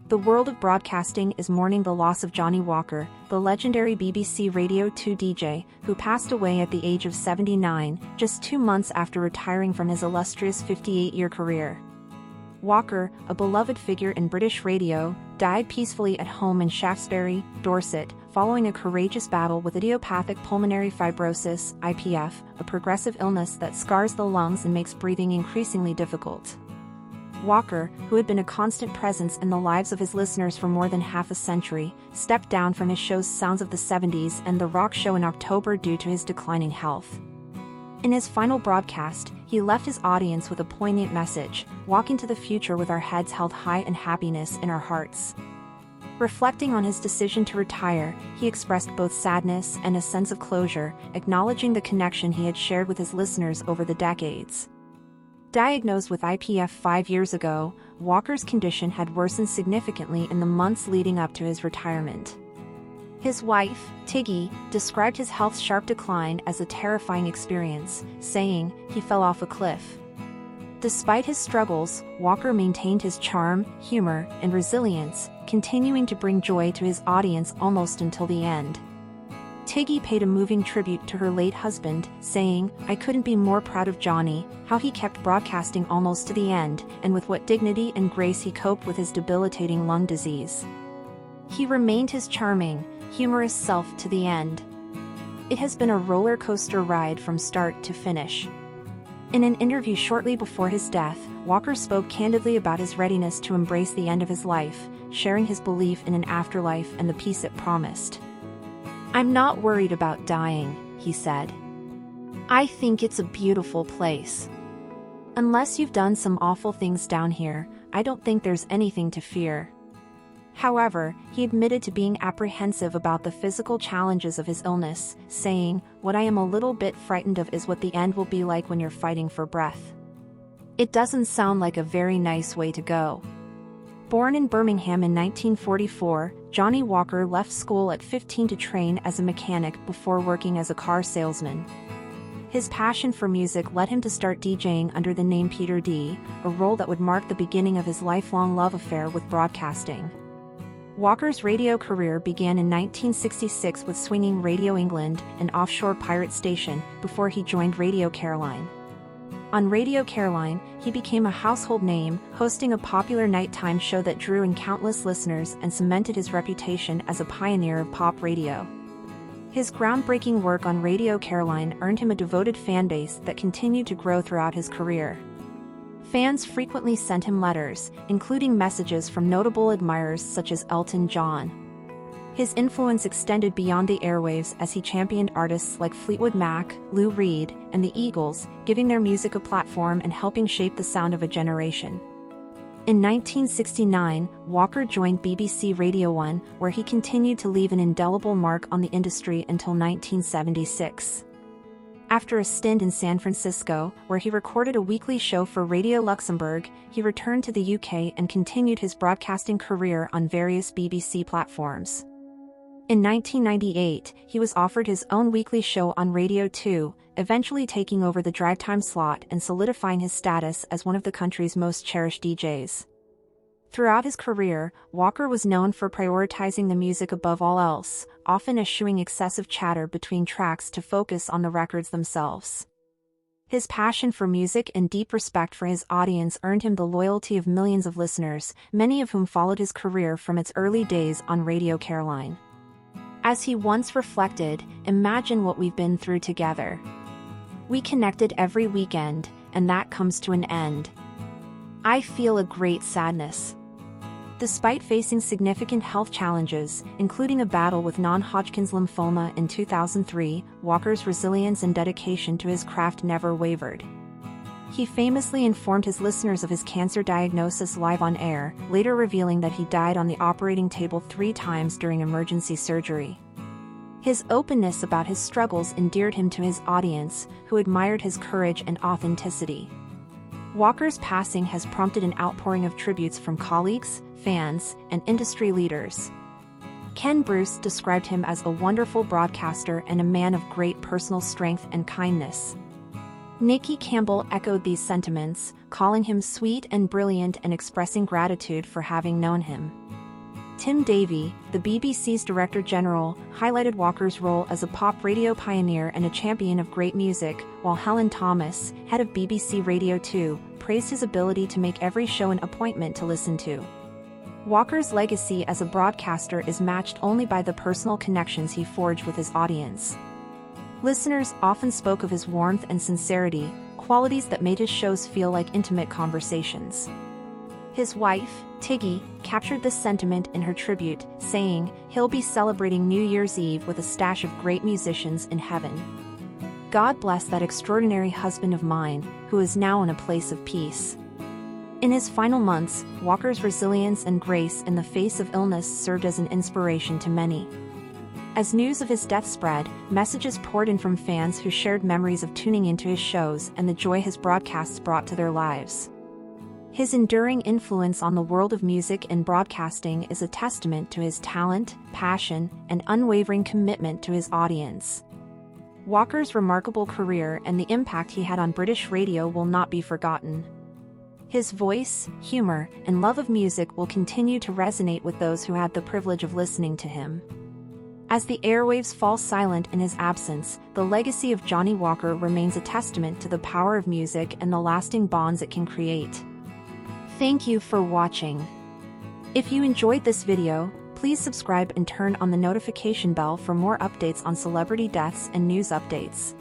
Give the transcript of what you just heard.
The world of broadcasting is mourning the loss of Johnnie Walker, the legendary BBC Radio 2 DJ, who passed away at the age of 79, just 2 months after retiring from his illustrious 58-year career. Walker, a beloved figure in British radio, died peacefully at home in Shaftesbury, Dorset, following a courageous battle with idiopathic pulmonary fibrosis, IPF, a progressive illness that scars the lungs and makes breathing increasingly difficult. Walker, who had been a constant presence in the lives of his listeners for more than half a century, stepped down from his shows Sounds of the 70s and The Rock Show in October due to his declining health. In his final broadcast, he left his audience with a poignant message: walk into the future with our heads held high and happiness in our hearts. Reflecting on his decision to retire, he expressed both sadness and a sense of closure, acknowledging the connection he had shared with his listeners over the decades. Diagnosed with IPF 5 years ago, Walker's condition had worsened significantly in the months leading up to his retirement. His wife, Tiggy, described his health's sharp decline as a terrifying experience, saying, "He fell off a cliff." Despite his struggles, Walker maintained his charm, humor, and resilience, continuing to bring joy to his audience almost until the end. Tiggy paid a moving tribute to her late husband, saying, "I couldn't be more proud of Johnnie, how he kept broadcasting almost to the end, and with what dignity and grace he coped with his debilitating lung disease. He remained his charming, humorous self to the end. It has been a roller coaster ride from start to finish." In an interview shortly before his death, Walker spoke candidly about his readiness to embrace the end of his life, sharing his belief in an afterlife and the peace it promised. "I'm not worried about dying," he said. "I think it's a beautiful place. Unless you've done some awful things down here, I don't think there's anything to fear." However, he admitted to being apprehensive about the physical challenges of his illness, saying, "What I am a little bit frightened of is what the end will be like when you're fighting for breath. It doesn't sound like a very nice way to go." Born in Birmingham in 1944, Johnnie Walker left school at 15 to train as a mechanic before working as a car salesman. His passion for music led him to start DJing under the name Peter D., a role that would mark the beginning of his lifelong love affair with broadcasting. Walker's radio career began in 1966 with Swinging Radio England, an offshore pirate station, before he joined Radio Caroline. On Radio Caroline, he became a household name, hosting a popular nighttime show that drew in countless listeners and cemented his reputation as a pioneer of pop radio. His groundbreaking work on Radio Caroline earned him a devoted fanbase that continued to grow throughout his career. Fans frequently sent him letters, including messages from notable admirers such as Elton John. His influence extended beyond the airwaves as he championed artists like Fleetwood Mac, Lou Reed, and the Eagles, giving their music a platform and helping shape the sound of a generation. In 1969, Walker joined BBC Radio 1, where he continued to leave an indelible mark on the industry until 1976. After a stint in San Francisco, where he recorded a weekly show for Radio Luxembourg, he returned to the UK and continued his broadcasting career on various BBC platforms. In 1998, he was offered his own weekly show on Radio 2, eventually taking over the drive time slot and solidifying his status as one of the country's most cherished DJs. Throughout his career, Walker was known for prioritizing the music above all else, often eschewing excessive chatter between tracks to focus on the records themselves. His passion for music and deep respect for his audience earned him the loyalty of millions of listeners, many of whom followed his career from its early days on Radio Caroline. As he once reflected, "Imagine what we've been through together. We connected every weekend, and that comes to an end. I feel a great sadness." Despite facing significant health challenges, including a battle with non-Hodgkin's lymphoma in 2003, Walker's resilience and dedication to his craft never wavered. He famously informed his listeners of his cancer diagnosis live on air, later revealing that he died on the operating table 3 times during emergency surgery. His openness about his struggles endeared him to his audience, who admired his courage and authenticity. Walker's passing has prompted an outpouring of tributes from colleagues, fans, and industry leaders. Ken Bruce described him as a wonderful broadcaster and a man of great personal strength and kindness. Nikki Campbell echoed these sentiments, calling him sweet and brilliant and expressing gratitude for having known him. Tim Davie, the BBC's Director General, highlighted Walker's role as a pop radio pioneer and a champion of great music, while Helen Thomas, head of BBC Radio 2, praised his ability to make every show an appointment to listen to. Walker's legacy as a broadcaster is matched only by the personal connections he forged with his audience. Listeners often spoke of his warmth and sincerity, qualities that made his shows feel like intimate conversations. His wife, Tiggy, captured this sentiment in her tribute, saying, "He'll be celebrating New Year's Eve with a stash of great musicians in heaven. God bless that extraordinary husband of mine, who is now in a place of peace." In his final months, Walker's resilience and grace in the face of illness served as an inspiration to many. As news of his death spread, messages poured in from fans who shared memories of tuning into his shows and the joy his broadcasts brought to their lives. His enduring influence on the world of music and broadcasting is a testament to his talent, passion, and unwavering commitment to his audience. Walker's remarkable career and the impact he had on British radio will not be forgotten. His voice, humor, and love of music will continue to resonate with those who had the privilege of listening to him. As the airwaves fall silent in his absence, the legacy of Johnnie Walker remains a testament to the power of music and the lasting bonds it can create. Thank you for watching. If you enjoyed this video, please subscribe and turn on the notification bell for more updates on celebrity deaths and news updates.